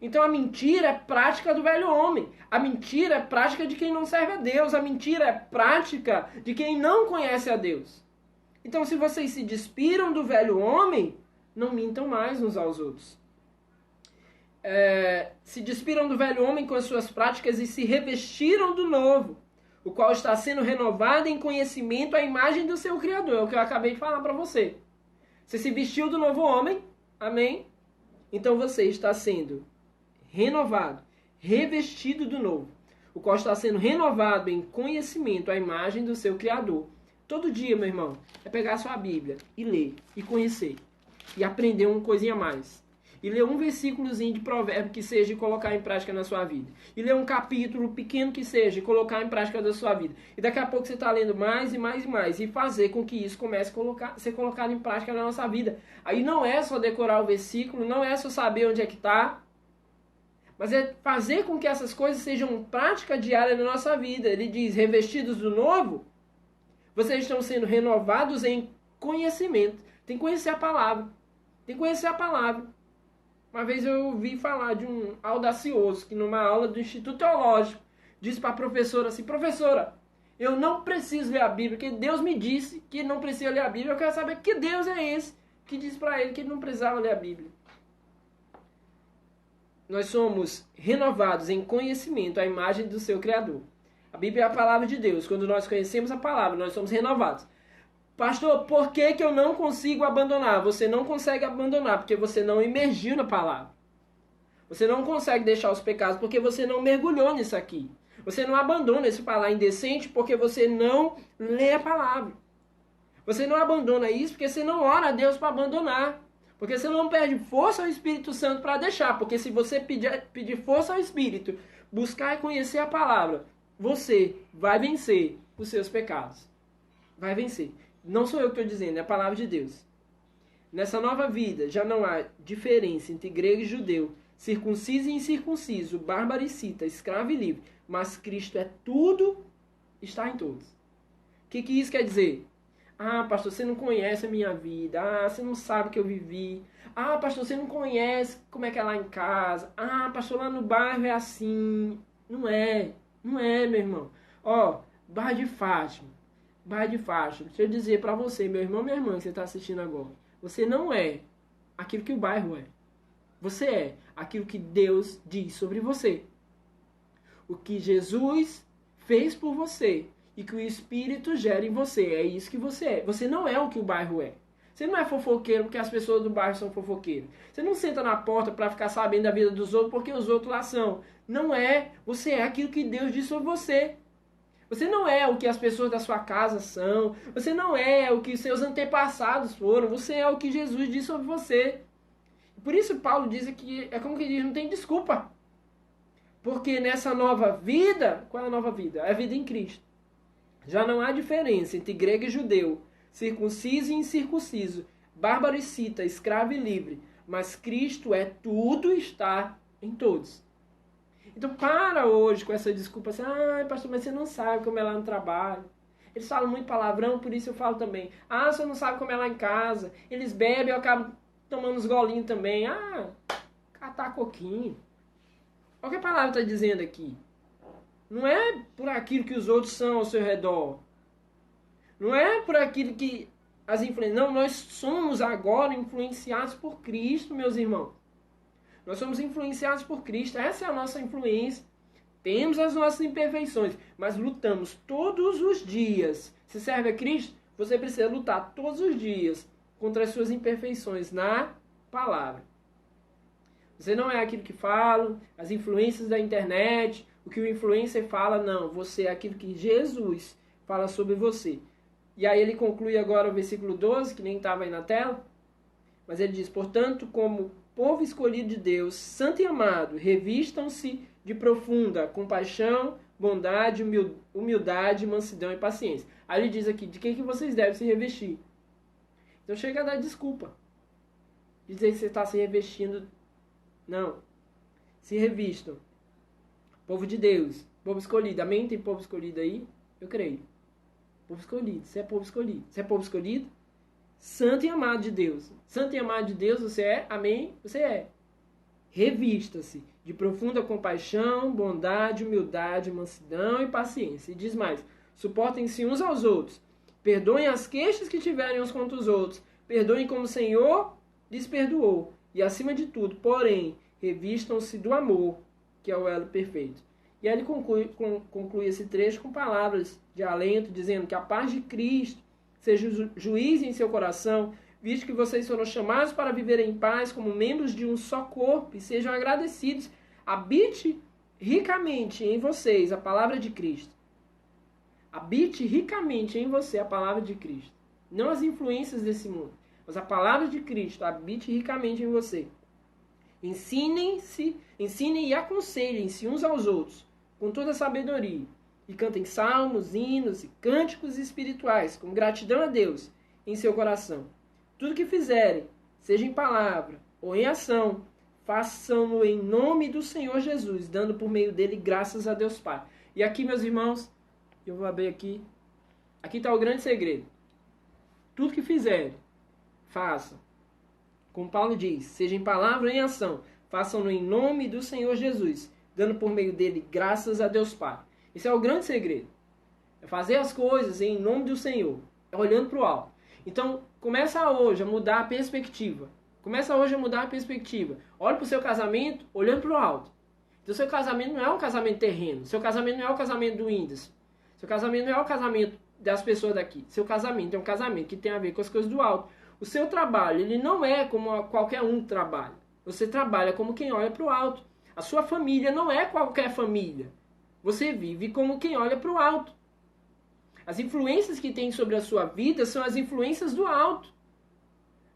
Então a mentira é prática do velho homem. A mentira é prática de quem não serve a Deus. A mentira é prática de quem não conhece a Deus. Então se vocês se despiram do velho homem, não mintam mais uns aos outros. Se despiram do velho homem com as suas práticas e se revestiram do novo, o qual está sendo renovado em conhecimento à imagem do seu Criador. É o que eu acabei de falar para você. Você se vestiu do novo homem, amém? Então você está sendo renovado, revestido do novo, o qual está sendo renovado em conhecimento à imagem do seu Criador. Todo dia, meu irmão, é pegar a sua Bíblia e ler, e conhecer, e aprender uma coisinha a mais. E ler um versículozinho de provérbio que seja e colocar em prática na sua vida. E ler um capítulo pequeno que seja e colocar em prática na sua vida. E daqui a pouco você está lendo mais e mais e mais. E fazer com que isso comece a ser colocado em prática na nossa vida. Aí não é só decorar o versículo, não é só saber onde é que está. Mas é fazer com que essas coisas sejam prática diária na nossa vida. Ele diz, revestidos do novo, vocês estão sendo renovados em conhecimento. Tem que conhecer a palavra. Tem que conhecer a palavra. Uma vez eu ouvi falar de um audacioso que numa aula do Instituto Teológico disse para a professora assim, professora, eu não preciso ler a Bíblia, porque Deus me disse que não precisa ler a Bíblia, eu quero saber que Deus é esse que disse para ele que ele não precisava ler a Bíblia. Nós somos renovados em conhecimento à imagem do seu Criador. A Bíblia é a palavra de Deus. Quando nós conhecemos a palavra, nós somos renovados. Pastor, por que eu não consigo abandonar? Você não consegue abandonar porque você não imergiu na palavra. Você não consegue deixar os pecados porque você não mergulhou nisso aqui. Você não abandona esse falar indecente porque você não lê a palavra. Você não abandona isso porque você não ora a Deus para abandonar. Porque você não pede força ao Espírito Santo para deixar. Porque se você pedir força ao Espírito, buscar e conhecer a palavra, você vai vencer os seus pecados. Vai vencer. Não sou eu que estou dizendo, é a palavra de Deus. Nessa nova vida já não há diferença entre grego e judeu, circunciso e incircunciso, bárbaro e cita, escravo e livre. Mas Cristo é tudo, está em todos. O que isso quer dizer? Pastor, você não conhece a minha vida. Você não sabe o que eu vivi. Pastor, você não conhece como é que é lá em casa. Pastor, lá no bairro é assim. Não é, meu irmão. Bairro de Fátima. Bairro de Fátima. Deixa eu dizer para você, meu irmão, minha irmã, que você está assistindo agora. Você não é aquilo que o bairro é. Você é aquilo que Deus diz sobre você. O que Jesus fez por você. E que o Espírito gera em você. É isso que você é. Você não é o que o bairro é. Você não é fofoqueiro porque as pessoas do bairro são fofoqueiras. Você não senta na porta para ficar sabendo da vida dos outros porque os outros lá são. Não é. Você é aquilo que Deus diz sobre você. Você não é o que as pessoas da sua casa são. Você não é o que seus antepassados foram. Você é o que Jesus disse sobre você. Por isso Paulo diz que é como que diz, não tem desculpa. Porque nessa nova vida, qual é a nova vida? É a vida em Cristo. Já não há diferença entre grego e judeu, circunciso e incircunciso, bárbaro e cita, escravo e livre. Mas Cristo é tudo e está em todos. Então para hoje com essa desculpa assim, pastor, mas você não sabe como é lá no trabalho. Eles falam muito palavrão, por isso eu falo também. Você não sabe como é lá em casa. Eles bebem, eu acabo tomando uns golinhos também. Catar coquinho. Olha o que a palavra está dizendo aqui. Não é por aquilo que os outros são ao seu redor. Não é por aquilo que as influências. Não, nós somos agora influenciados por Cristo, meus irmãos. Nós somos influenciados por Cristo. Essa é a nossa influência. Temos as nossas imperfeições, mas lutamos todos os dias. Se serve a Cristo, você precisa lutar todos os dias contra as suas imperfeições na palavra. Você não é aquilo que falam, as influências da internet, o que o influencer fala, não. Você é aquilo que Jesus fala sobre você. E aí ele conclui agora o versículo 12, que nem estava aí na tela. Mas ele diz, portanto, como povo escolhido de Deus, santo e amado, revistam-se de profunda compaixão, bondade, humildade, mansidão e paciência. Aí ele diz aqui, de quem que vocês devem se revestir? Então chega a dar desculpa. Dizer que você está se revestindo. Não. Se revistam. Povo de Deus. Povo escolhido. Amém? Tem povo escolhido aí? Eu creio. Povo escolhido. Você é povo escolhido. Você é povo escolhido? Santo e amado de Deus. Santo e amado de Deus você é? Amém? Você é. Revista-se de profunda compaixão, bondade, humildade, mansidão e paciência. E diz mais, suportem-se uns aos outros, perdoem as queixas que tiverem uns contra os outros, perdoem como o Senhor lhes perdoou, e acima de tudo, porém, revistam-se do amor, que é o elo perfeito. E aí ele conclui esse trecho com palavras de alento, dizendo que a paz de Cristo seja juiz em seu coração, visto que vocês foram chamados para viver em paz como membros de um só corpo e sejam agradecidos. Habite ricamente em vocês a palavra de Cristo. Habite ricamente em você a palavra de Cristo. Não as influências desse mundo, mas a palavra de Cristo habite ricamente em você. Ensinem e aconselhem-se uns aos outros com toda a sabedoria e cantem salmos, hinos e cânticos espirituais com gratidão a Deus em seu coração. Tudo que fizerem, seja em palavra ou em ação, façam-no em nome do Senhor Jesus, dando por meio dele graças a Deus Pai. E aqui, meus irmãos, eu vou abrir aqui. Aqui está o grande segredo. Tudo que fizerem, façam. Como Paulo diz, seja em palavra ou em ação, façam-no em nome do Senhor Jesus, dando por meio dele graças a Deus Pai. Esse é o grande segredo. É fazer as coisas em nome do Senhor, olhando para o alto. Então, começa hoje a mudar a perspectiva. Começa hoje a mudar a perspectiva. Olhe para o seu casamento olhando para o alto. Então, seu casamento não é um casamento terreno. Seu casamento não é o casamento do índice. Seu casamento não é o casamento das pessoas daqui. Seu casamento é um casamento que tem a ver com as coisas do alto. O seu trabalho, ele não é como qualquer um trabalha. Você trabalha como quem olha para o alto. A sua família não é qualquer família. Você vive como quem olha para o alto. As influências que tem sobre a sua vida são as influências do alto.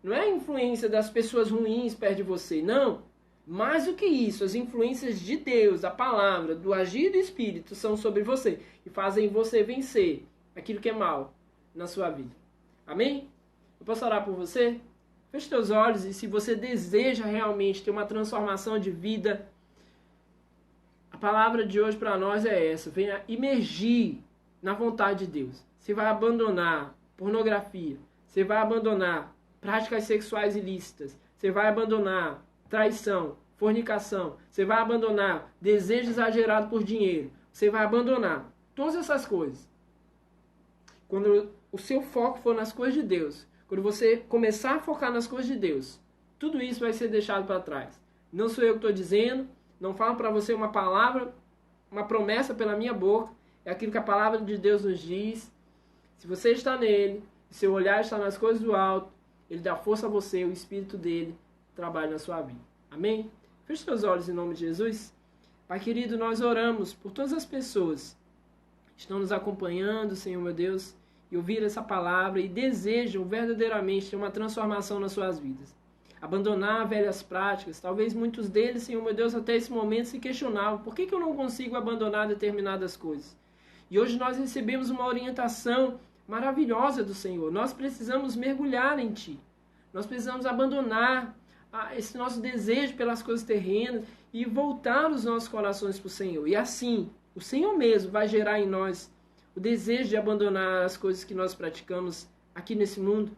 Não é a influência das pessoas ruins perto de você, não. Mais do que isso, as influências de Deus, da palavra, do agir do Espírito são sobre você e fazem você vencer aquilo que é mal na sua vida. Amém? Eu posso orar por você? Feche seus olhos e se você deseja realmente ter uma transformação de vida, a palavra de hoje para nós é essa. Venha imergir na vontade de Deus. Você vai abandonar pornografia. Você vai abandonar práticas sexuais ilícitas. Você vai abandonar traição, fornicação. Você vai abandonar desejo exagerado por dinheiro. Você vai abandonar todas essas coisas. Quando o seu foco for nas coisas de Deus, quando você começar a focar nas coisas de Deus, tudo isso vai ser deixado para trás. Não sou eu que estou dizendo, não falo para você uma palavra, uma promessa pela minha boca. É aquilo que a palavra de Deus nos diz. Se você está nele, seu olhar está nas coisas do alto, ele dá força a você, o Espírito dele trabalha na sua vida. Amém? Feche seus olhos em nome de Jesus. Pai querido, nós oramos por todas as pessoas estão nos acompanhando, Senhor meu Deus, e ouvir essa palavra e desejam verdadeiramente ter uma transformação nas suas vidas. Abandonar velhas práticas. Talvez muitos deles, Senhor meu Deus, até esse momento se questionavam: por que eu não consigo abandonar determinadas coisas? E hoje nós recebemos uma orientação maravilhosa do Senhor. Nós precisamos mergulhar em Ti. Nós precisamos abandonar esse nosso desejo pelas coisas terrenas e voltar os nossos corações para o Senhor. E assim, o Senhor mesmo vai gerar em nós o desejo de abandonar as coisas que nós praticamos aqui nesse mundo.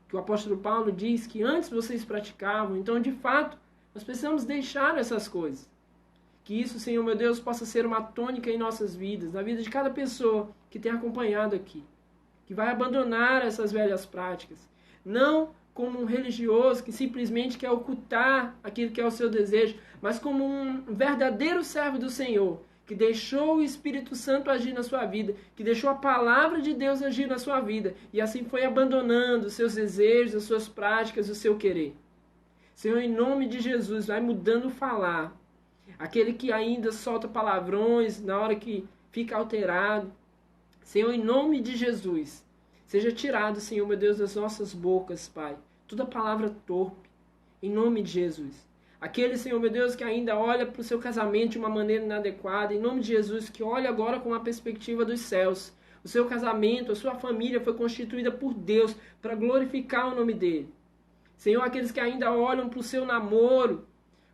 Que o apóstolo Paulo diz que antes vocês praticavam, então de fato nós precisamos deixar essas coisas. Que isso, Senhor meu Deus, possa ser uma tônica em nossas vidas, na vida de cada pessoa que tem acompanhado aqui, que vai abandonar essas velhas práticas, não como um religioso que simplesmente quer ocultar aquilo que é o seu desejo, mas como um verdadeiro servo do Senhor, que deixou o Espírito Santo agir na sua vida, que deixou a palavra de Deus agir na sua vida, e assim foi abandonando os seus desejos, as suas práticas, o seu querer. Senhor, em nome de Jesus, vai mudando o falar. Aquele que ainda solta palavrões na hora que fica alterado. Senhor, em nome de Jesus, seja tirado, Senhor, meu Deus, das nossas bocas, Pai, toda palavra torpe, em nome de Jesus. Aquele, Senhor, meu Deus, que ainda olha para o seu casamento de uma maneira inadequada, em nome de Jesus, que olha agora com a perspectiva dos céus. O seu casamento, a sua família foi constituída por Deus para glorificar o nome dEle. Senhor, aqueles que ainda olham para o seu namoro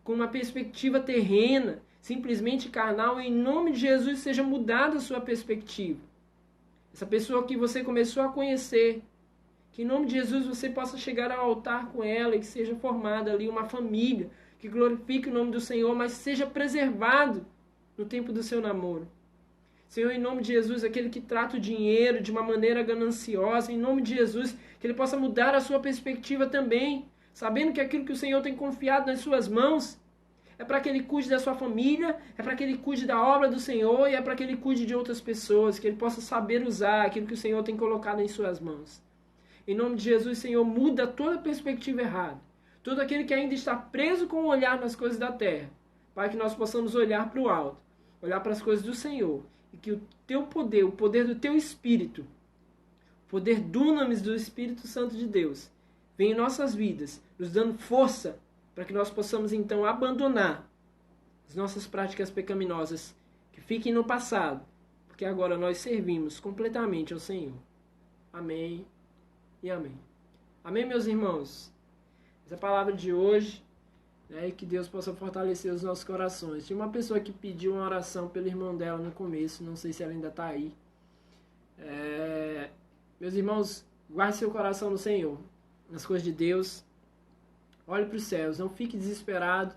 com uma perspectiva terrena, simplesmente carnal, em nome de Jesus, seja mudada a sua perspectiva. Essa pessoa que você começou a conhecer, que em nome de Jesus você possa chegar ao altar com ela e que seja formada ali uma família, que glorifique o nome do Senhor, mas seja preservado no tempo do seu namoro. Senhor, em nome de Jesus, aquele que trata o dinheiro de uma maneira gananciosa, em nome de Jesus, que ele possa mudar a sua perspectiva também, sabendo que aquilo que o Senhor tem confiado nas suas mãos é para que ele cuide da sua família, é para que ele cuide da obra do Senhor e é para que ele cuide de outras pessoas, que ele possa saber usar aquilo que o Senhor tem colocado em suas mãos. Em nome de Jesus, Senhor, muda toda a perspectiva errada. Todo aquele que ainda está preso com o olhar nas coisas da terra, para que nós possamos olhar para o alto, olhar para as coisas do Senhor, e que o teu poder, o poder do teu Espírito, o poder dunamis do Espírito Santo de Deus, venha em nossas vidas, nos dando força para que nós possamos então abandonar as nossas práticas pecaminosas, que fiquem no passado, porque agora nós servimos completamente ao Senhor. Amém e amém. Amém, meus irmãos? Essa é a palavra de hoje, né, e que Deus possa fortalecer os nossos corações. Tinha uma pessoa que pediu uma oração pelo irmão dela no começo, não sei se ela ainda está aí. Meus irmãos, guarde seu coração no Senhor, nas coisas de Deus. Olhe para os céus, não fique desesperado,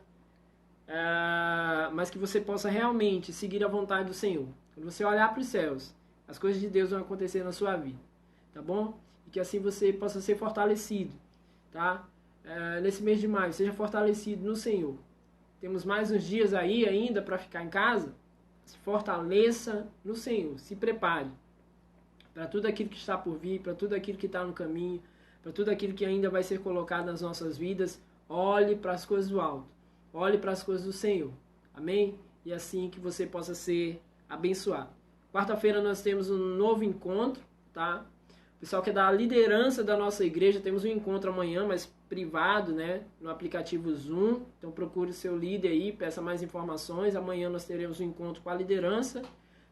mas que você possa realmente seguir a vontade do Senhor. Quando você olhar para os céus, as coisas de Deus vão acontecer na sua vida, tá bom? E que assim você possa ser fortalecido, tá? Nesse mês de maio, seja fortalecido no Senhor. Temos mais uns dias aí ainda para ficar em casa. Se fortaleça no Senhor, se prepare para tudo aquilo que está por vir, para tudo aquilo que está no caminho, para tudo aquilo que ainda vai ser colocado nas nossas vidas. Olhe para as coisas do alto, olhe para as coisas do Senhor, amém? E assim que você possa ser abençoado. Quarta-feira nós temos um novo encontro, tá? O pessoal que é da liderança da nossa igreja, temos um encontro amanhã, mas privado, né? No aplicativo Zoom. Então procure o seu líder aí, peça mais informações. Amanhã nós teremos um encontro com a liderança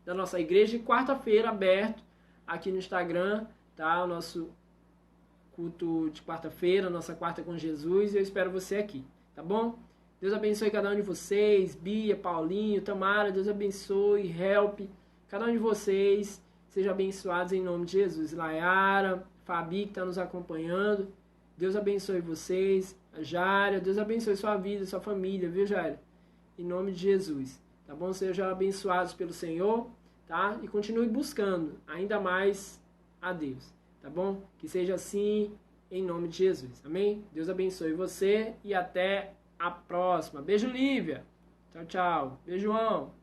da nossa igreja. E quarta-feira aberto aqui no Instagram, tá? O nosso culto de quarta-feira, nossa quarta com Jesus. E eu espero você aqui, tá bom? Deus abençoe cada um de vocês. Bia, Paulinho, Tamara, Deus abençoe. Help, cada um de vocês. Sejam abençoados em nome de Jesus. Layara, Fabi que está nos acompanhando. Deus abençoe vocês. A Jária, Deus abençoe sua vida, sua família, viu, Jária? Em nome de Jesus. Tá bom? Sejam abençoados pelo Senhor, tá? E continue buscando ainda mais a Deus, tá bom? Que seja assim em nome de Jesus. Amém? Deus abençoe você e até a próxima. Beijo, Lívia. Tchau, tchau. Beijo, João.